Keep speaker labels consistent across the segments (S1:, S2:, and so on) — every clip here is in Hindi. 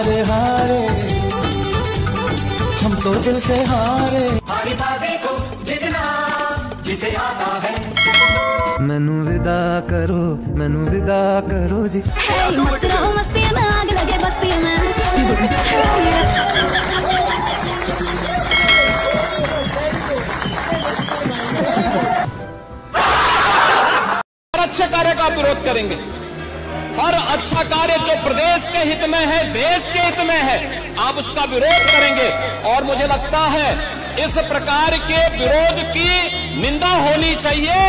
S1: हारे हारे, हम तो दिल से हारे। हारी बाजी को जितना जिसे आता है। मैनू विदा करो, मैनू विदा करो जी। मस्ती रहो मस्ती में, आग लगे बस्ती में।
S2: अच्छे कार्य का विरोध करेंगे। हर अच्छा कार्य जो प्रदेश के हित में है, देश के हित में है, आप उसका विरोध करेंगे। और मुझे लगता है इस प्रकार के विरोध की निंदा होनी चाहिए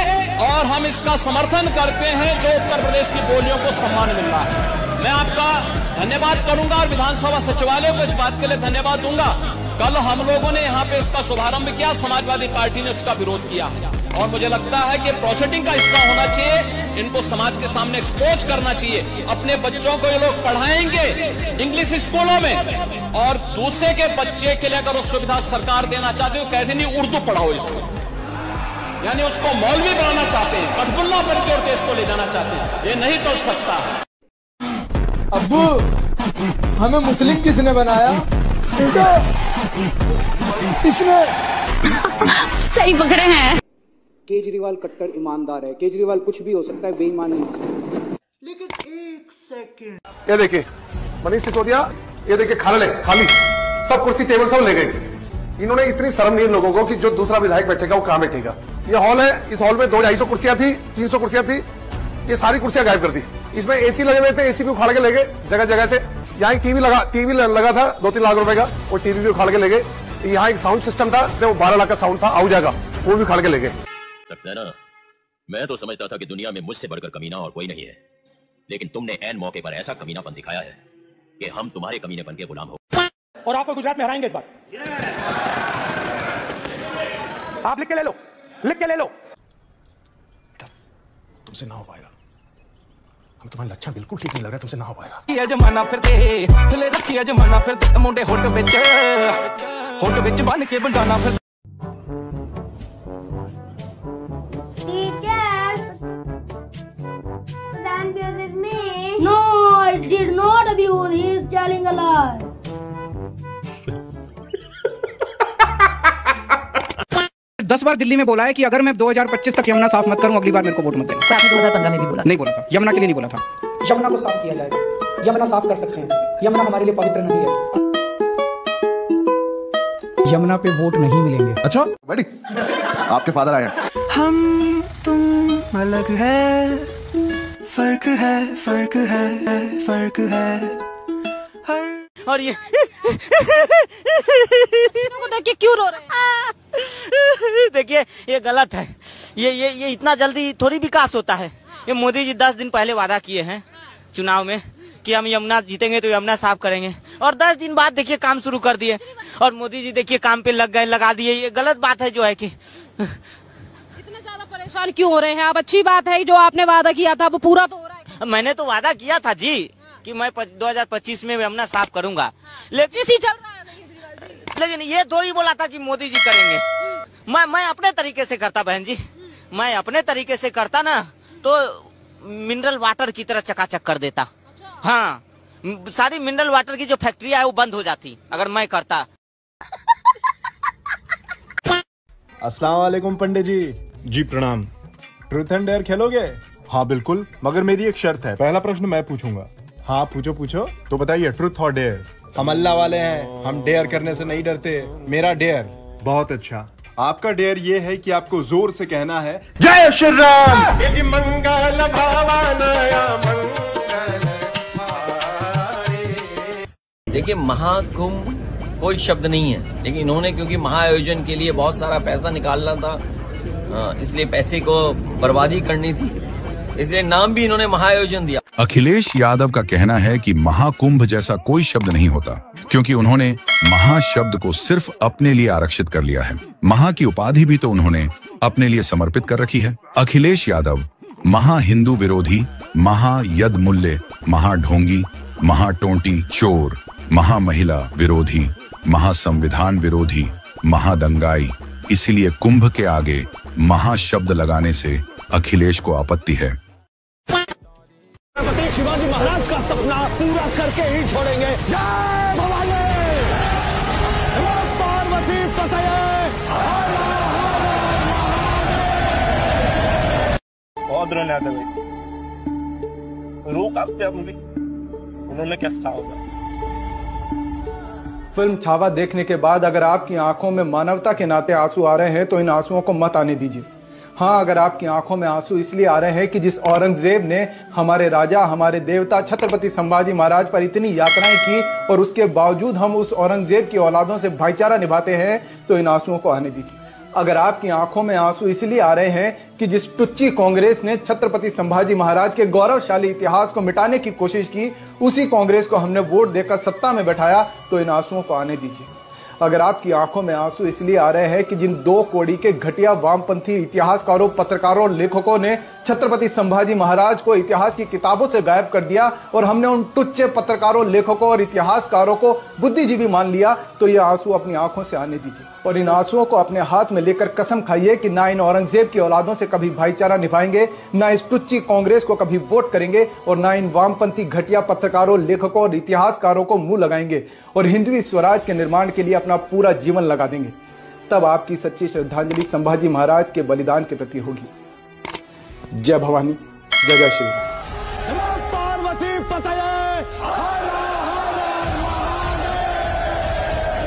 S2: और हम इसका समर्थन करते हैं जो उत्तर प्रदेश की बोलियों को सम्मान मिल रहा है। मैं आपका धन्यवाद करूंगा और विधानसभा सचिवालय को इस बात के लिए धन्यवाद दूंगा। कल हम लोगों ने यहाँ पे इसका शुभारंभ किया, समाजवादी पार्टी ने उसका विरोध किया और मुझे लगता है कि प्रोसेडिंग का हिस्सा होना चाहिए। इनको समाज के सामने एक्सपोज करना चाहिए। अपने बच्चों को ये लोग पढ़ाएंगे इंग्लिश स्कूलों में और दूसरे के बच्चे के लिए अगर वो सुविधा सरकार देना चाहती है, कहते नहीं उर्दू पढ़ाओ इसको, यानी उसको मौलवी बनाना चाहते हैं, कठबुल्ला बन के और देश को ले जाना चाहते हैं। ये नहीं चल सकता।
S3: अब्बू, हमें मुस्लिम किसने बनाया? किसने?
S4: सही पकड़े हैं।
S5: केजरीवाल कट्टर ईमानदार है। केजरीवाल कुछ भी हो सकता है, बेईमान नहीं।
S1: लेकिन एक सेकंड,
S6: ये देखिए मनीष सिसोदिया, ये देखिए खाली सब कुर्सी टेबल सब ले गए। इन्होंने इतनी शर्म नहीं लोगों को कि जो दूसरा विधायक बैठेगा वो कहां बैठेगा। ये हॉल है, इस हॉल में 200-250 कुर्सियां थी, 300 कुर्सियां थी, ये सारी कुर्सियां गायब कर दी। इसमें एसी लगे हुए थे, एसी भी उखाड़ के ले गए जगह जगह से। यहाँ टीवी लगा था 2-3 लाख रुपए का, वो टीवी भी उखाड़ के ले गए। यहाँ एक साउंड सिस्टम था, वो 12 लाख का साउंड था, आऊ जाएगा, वो भी उखाड़ के ले गए।
S7: सक्सेना, मैं तो समझता था कि दुनिया में मुझसे बढ़कर कमीना और कोई नहीं है, लेकिन तुमने ऐन मौके पर ऐसा कमीनापन दिखाया है कि हम तुम्हारे कमीनेपन के गुलाम हो।
S8: और आपको गुजरात में हराएंगे इस बार। आप लिख के ले लो, लिख के ले लो।
S6: तुमसे ना हो पाएगा, हम तुम्हारे लक्षण बिल्कुल ठीक नहीं लग रहा, तुमसे ना हो पाएगा।
S1: ये जमाना फिरते थले रखिए, जमाना फिरते मुंडे होट विच बन के बंडाना फिर।
S4: No, I did not abuse. He is telling a lie.
S9: दस बार दिल्ली में बोला है कि अगर मैं 2025 तक यमुना साफ मत करूं, अगली बार मेरे को वोट मत देना।
S5: आपने 2015 में भी बोला?
S9: नहीं बोला था, यमुना के लिए नहीं बोला था।
S5: यमुना को साफ किया जाएगा, यमुना साफ कर सकते हैं। यमुना हमारे लिए पवित्र नदी है। यमुना पे वोट नहीं मिलेंगे।
S6: अच्छा बैठी, आपके फादर आए।
S1: हम तुम अलग है, फर्क है, फर्क है, फर्क है।
S10: और ये
S4: को देख के क्यों रो रहे हैं?
S10: देखिए ये गलत है। ये इतना जल्दी थोड़ी विकास होता है। ये मोदी जी 10 दिन पहले वादा किए हैं चुनाव में कि हम यमुना जीतेंगे तो यमुना साफ करेंगे, और 10 दिन बाद देखिए काम शुरू कर दिए और मोदी जी देखिए काम पे लग गए, लगा दिए। ये गलत बात है जो है कि
S4: इतने ज्यादा परेशान क्यों हो रहे हैं आप? अच्छी बात है जो आपने वादा किया था वो पूरा तो हो रहा है।
S10: मैंने तो वादा किया था जी कि मैं 2025 में यमुना साफ करूंगा, लेकिन ये थोड़ी बोला था कि मोदी जी करेंगे। मैं अपने तरीके से करता बहन जी, मैं अपने तरीके से करता ना तो मिनरल वाटर की तरह चकाचक कर देता। अच्छा। हाँ, सारी मिनरल वाटर की जो फैक्ट्री है वो बंद हो जाती अगर मैं करता।
S8: अस्सलाम वालेकुम पंडित जी। जी प्रणाम। ट्रूथ एंड डेयर खेलोगे? हाँ बिल्कुल, मगर मेरी एक शर्त है। पहला प्रश्न मैं पूछूंगा। हाँ पूछो पूछो। तो बताइए ट्रूथ और डेयर। हम अल्लाह वाले हैं, हम डेयर करने से नहीं डरते। मेरा डेयर। बहुत अच्छा, आपका डेयर ये है कि आपको जोर से कहना है जय श्री राम। मंगल
S11: देखिए महाकुंभ कोई शब्द नहीं है, लेकिन इन्होंने क्योंकि महाआयोजन के लिए बहुत सारा पैसा निकालना था, इसलिए पैसे को बर्बादी करनी थी, इसलिए नाम भी इन्होंने महाआयोजन दिया।
S12: अखिलेश यादव का कहना है कि महाकुंभ जैसा कोई शब्द नहीं होता, क्योंकि उन्होंने महाशब्द को सिर्फ अपने लिए आरक्षित कर लिया है। महा की उपाधि भी तो उन्होंने अपने लिए समर्पित कर रखी है। अखिलेश यादव महा हिंदू विरोधी, महा यद मूल्य, महा ढोंगी, महा टोंटी चोर, महा महिला विरोधी, महा संविधान विरोधी, महादंगाई, इसीलिए कुंभ के आगे महाशब्द लगाने से अखिलेश को आपत्ति है।
S13: शिवाजी महाराज का सपना पूरा करके ही छोड़ेंगे। जय भवानी, पार्वती पतये।
S14: बहुत रोने आता भाई, रो कांपते अब भी। उन्होंने क्या कहा होगा?
S3: फिल्म छावा देखने के बाद अगर आपकी आंखों में मानवता के नाते आंसू आ रहे हैं तो इन आंसुओं को मत आने दीजिए। हाँ, अगर आपकी आंखों में आंसू इसलिए आ रहे हैं कि जिस औरंगजेब ने हमारे राजा, हमारे देवता छत्रपति संभाजी महाराज पर इतनी यातनाएं की और उसके बावजूद हम उस औरंगजेब की औलादों से भाईचारा निभाते हैं, तो इन आंसुओं को आने दीजिए। अगर आपकी आंखों में आंसू इसलिए आ रहे हैं कि जिस टुच्ची कांग्रेस ने छत्रपति संभाजी महाराज के गौरवशाली इतिहास को मिटाने की कोशिश की, उसी कांग्रेस को हमने वोट देकर सत्ता में बैठाया, तो इन आंसुओं को आने दीजिए। अगर आपकी आंखों में आंसू इसलिए आ रहे हैं कि जिन 2 कौड़ी के घटिया वामपंथी इतिहासकारों, पत्रकारों और लेखकों ने छत्रपति संभाजी महाराज को इतिहास की किताबों से गायब कर दिया और हमने उन टुच्चे पत्रकारों, लेखकों और इतिहासकारों को बुद्धिजीवी मान लिया, तो ये आंसू अपनी आंखों से आने दीजिए। और इन आंसुओं को अपने हाथ में लेकर कसम खाइए कि ना इन औरंगजेब की औलादों से कभी भाईचारा निभाएंगे, ना इस टुच्ची कांग्रेस को कभी वोट करेंगे और ना इन वामपंथी घटिया पत्रकारों, लेखकों और इतिहासकारों को मुंह लगाएंगे और हिंदवी स्वराज के निर्माण के लिए अपना पूरा जीवन लगा देंगे। तब आपकी सच्ची श्रद्धांजलि संभाजी महाराज के बलिदान के प्रति होगी। जय भवानी, जय जय श्री राम।
S13: पार्वती पतये।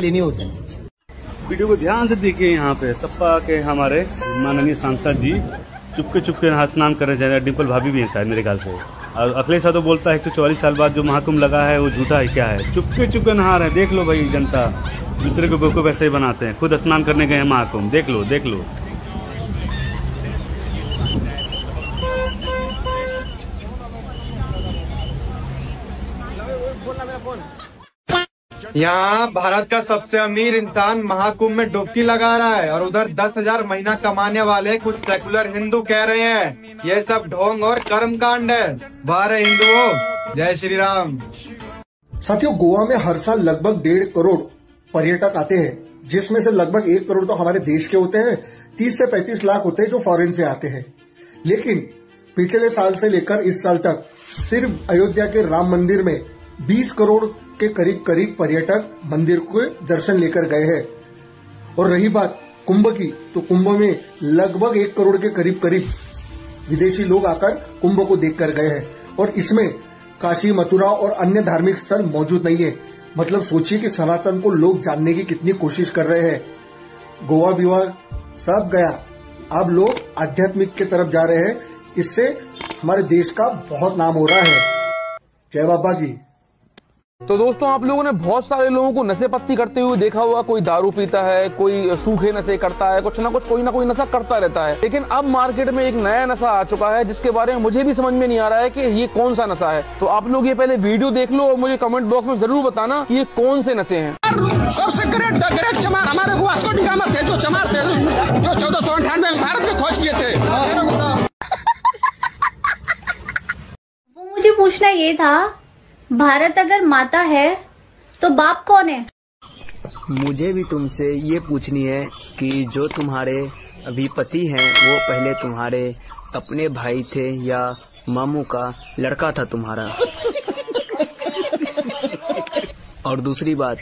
S15: लेनी होती है। वीडियो को ध्यान से देखिए। यहाँ पे सपा के हमारे माननीय सांसद जी चुपके चुपके स्नान कर रहे हैं। डिम्पल भाभी भी है शायद मेरे ख्याल से। और अखिलेश यादव बोलता है 144 साल बाद जो महाकुंभ लगा है वो झूठा है, क्या है? चुपके चुपके नहा रहे हैं। देख लो भाई, जनता दूसरे को बेवकूफ ऐसे ही बनाते हैं। खुद स्नान करने गए हैं महाकुंभ। देख लो, देख लो।
S16: यहाँ भारत का सबसे अमीर इंसान महाकुंभ में डुबकी लगा रहा है और उधर 10,000 महीना कमाने वाले कुछ सेकुलर हिंदू कह रहे हैं ये सब ढोंग और कर्मकांड है। बाहर हिंदुओं, जय श्री राम।
S17: साथियों, गोवा में हर साल लगभग 1.5 करोड़ पर्यटक आते हैं, जिसमें से लगभग 1 करोड़ तो हमारे देश के होते हैं, 30 से 35 लाख होते हैं जो फॉरेन से आते हैं। लेकिन पिछले साल से लेकर इस साल तक सिर्फ अयोध्या के राम मंदिर में 20 करोड़ के करीब पर्यटक मंदिर के दर्शन लेकर गए हैं। और रही बात कुंभ की, तो कुंभ में लगभग 1 करोड़ के करीब विदेशी लोग आकर कुंभ को देखकर गए हैं। और इसमें काशी, मथुरा और अन्य धार्मिक स्थल मौजूद नहीं है। मतलब सोचिए कि सनातन को लोग जानने की कितनी कोशिश कर रहे हैं। गोवा विवाह सब गया, अब लोग आध्यात्मिक की तरफ जा रहे हैं। इससे हमारे देश का बहुत नाम हो रहा है। जय बाबा की।
S18: तो दोस्तों, आप लोगों ने बहुत सारे लोगों को नशे पत्ती करते हुए देखा होगा। कोई दारू पीता है, कोई सूखे नशे करता है, कुछ ना कोई नशा करता रहता है। लेकिन अब मार्केट में एक नया नशा आ चुका है जिसके बारे में मुझे भी समझ में नहीं आ रहा है कि ये कौन सा नशा है। तो आप लोग ये पहले वीडियो देख लो और मुझे कमेंट बॉक्स में जरूर बताना कि ये कौन से नशे हैं।
S13: सबसे ग्रेट चमार हमारे वास्को डी गामा थे, जो चमार थे, जो 1498 में भारत में खोज किए थे।
S19: वो मुझे पूछना ये था, भारत अगर माता है तो बाप कौन है?
S20: मुझे भी तुमसे ये पूछनी है कि जो तुम्हारे अभी पति हैं वो पहले तुम्हारे अपने भाई थे या मामू का लड़का था तुम्हारा? और दूसरी बात,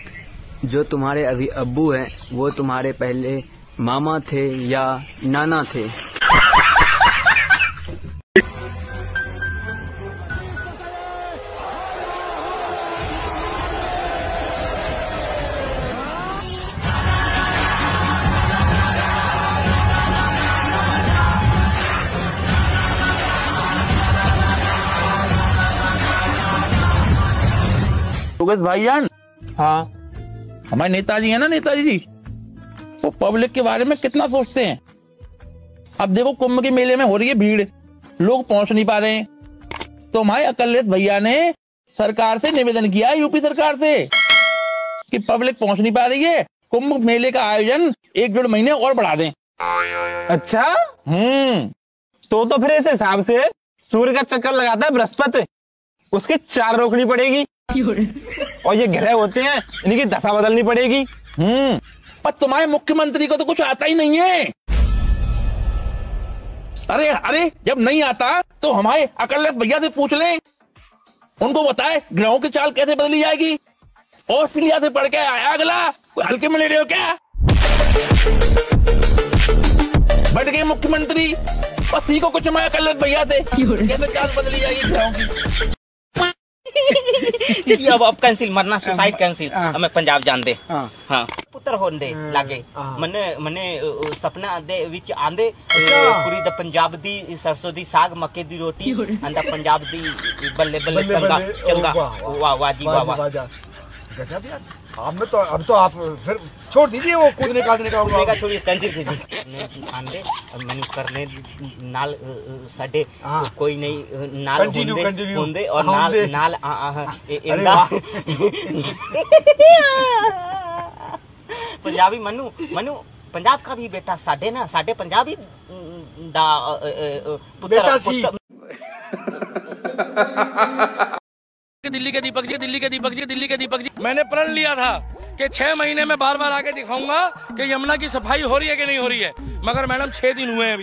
S20: जो तुम्हारे अभी अब्बू हैं वो तुम्हारे पहले मामा थे या नाना थे?
S21: भाईजान, हाँ, हमारे नेताजी है ना, नेताजी जी, वो पब्लिक के बारे में कितना सोचते हैं। अब देखो कुंभ के मेले में हो रही है भीड़, लोग पहुंच नहीं पा रहे हैं, तो हमारे अखिलेश भैया ने सरकार से निवेदन किया, यूपी सरकार से, कि पब्लिक पहुंच नहीं पा रही है, कुंभ मेले का आयोजन 1-1.5 महीने और बढ़ा दें।
S22: अच्छा, तो फिर इस हिसाब से सूर्य का चक्कर लगाता है बृहस्पति, उसकी 4 रोकनी पड़ेगी और ये ग्रह होते हैं, इनकी दशा बदलनी पड़ेगी।
S21: पर तुम्हारे मुख्यमंत्री को तो कुछ आता ही नहीं है। अरे जब नहीं आता तो हमारे अखिलेश भैया से पूछ लें। उनको बताए ग्रहों की चाल कैसे बदली जाएगी। ऑस्ट्रेलिया से पढ़ के आया अगला, हल्के में ले रहे हो क्या? बैठ गए मुख्यमंत्री और सी को कुछ माया कर ले भैया से, कैसे चाल बदली जाएगी ग्रहों की।
S10: चलिए अब कैंसिल, मरना सुसाइड कैंसिल। हमें पंजाब जान दे। हाँ पुत्र होंदे लागे मने सपना दे विच आंदे पूरी द पंजाब दी सरसों दी साग मक्के दी रोटी अंदा पंजाब दी बल्ले बल्ले चंगा चंगा। वाह वाह जी वाह वाह,
S2: गजब यार। अब तो आप फिर छोड़ दीजिए वो कूदने का
S10: छोड़िए, कैंसिल कीजिए। आंदे मैंने करने नाल साडे कोई नहीं नाल होंदे और नाल पंजाबी मनु पंजाब का भी बेटा साडे ना, साडे पंजाबी दा पुत्र
S7: दिल्ली के दीपक जी, दिल्ली के दीपक जी, दिल्ली के दीपक जी, मैंने प्रण लिया था कि 6 महीने में बार बार आके दिखाऊंगा कि यमुना की सफाई हो रही है कि नहीं हो रही है, मगर मैडम 6 दिन हुए हैं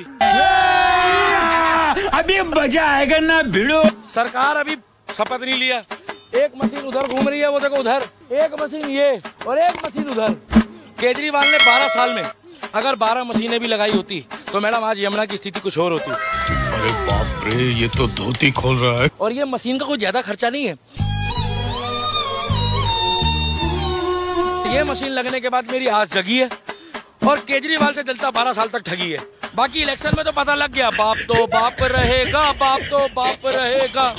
S7: अभी मजा आएगा ना भिड़ो। सरकार अभी शपथ नहीं लिया, एक मशीन उधर घूम रही है, वो देखो उधर एक मशीन ये और एक मशीन उधर। केजरीवाल ने 12 साल में अगर 12 मशीनें भी लगाई होती तो मैडम आज यमुना की स्थिति कुछ और होती।
S23: अरे बाप रे, ये तो धोती खोल रहा है।
S7: और ये मशीन का कोई ज्यादा खर्चा नहीं है। ये मशीन लगने के बाद मेरी आस जगी है और केजरीवाल से जनता 12 साल तक ठगी है। बाकी इलेक्शन में तो पता लग गया, बाप तो बाप रहेगा, बाप तो बाप रहेगा।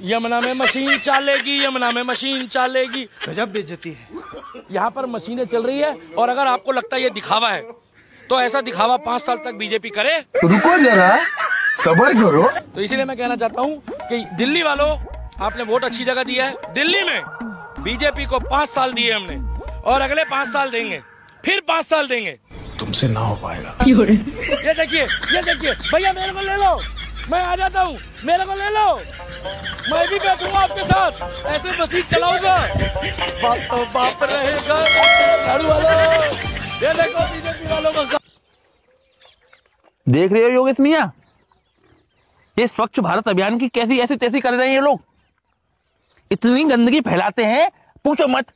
S7: यमुना में मशीन चलेगी, यमुना में मशीन चलेगी। गजब बेइज्जती है। यहाँ पर मशीनें चल रही है और अगर आपको लगता है ये दिखावा है तो ऐसा दिखावा 5 साल तक बीजेपी करे।
S2: रुको जरा, सब्र करो।
S7: तो इसीलिए मैं कहना चाहता हूँ कि दिल्ली वालों, आपने वोट अच्छी जगह दिया है। दिल्ली में बीजेपी को 5 साल दिए हमने और अगले 5 साल देंगे, फिर 5 साल देंगे।
S2: तुमसे ना हो पाएगा।
S7: ये देखिए भैया, मेरे को ले लो, मैं आ जाता हूँ, मेरे को ले लो, मैं भी बैठूंगा आपके साथ, ऐसे मशीन चलाऊंगा। बाप तो बाप रहेगा। झाड़ू वालों, ये देखो बीजेपी वालों का।
S21: देख रहे हो योगेश मियां, ये स्वच्छ भारत अभियान की कैसी ऐसी तैसी कर रहे हैं ये लोग। इतनी गंदगी फैलाते हैं पूछो मत।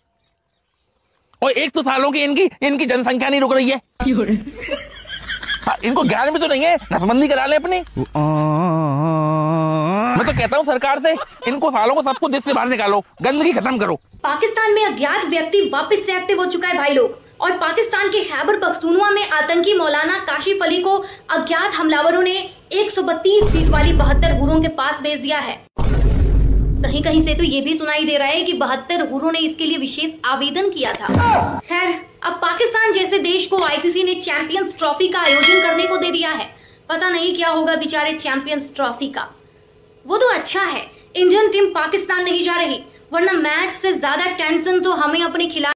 S21: और 100 सालों की इनकी जनसंख्या नहीं रुक रही है। इनको ज्ञान भी तो नहीं है, नसबंदी करा ले अपनी। मैं तो कहता हूँ सरकार से, इनको सालों को सबको देश से बाहर निकालो, गंदगी खत्म करो।
S19: पाकिस्तान में अज्ञात व्यक्ति वापस से एक्टिव हो चुका है भाई लोग। और पाकिस्तान के खैबर पख्तूनवा में आतंकी मौलाना काशिफ अली को अज्ञात हमलावरों ने 132 फीट वाली 72 हुरों के पास भेज दिया है। कहीं कहीं से तो ये भी सुनाई दे रहा है कि 72 हुरों ने इसके लिए विशेष आवेदन किया था। खैर, अब पाकिस्तान जैसे देश को आईसीसी ने चैंपियंस ट्रॉफी का आयोजन करने को दे दिया है। पता नहीं क्या होगा बेचारे चैंपियंस ट्रॉफी का। वो तो अच्छा है इंडियन टीम पाकिस्तान नहीं जा रही, वरना मैच से ज्यादा टेंशन तो हमें अपने खिलाड़ी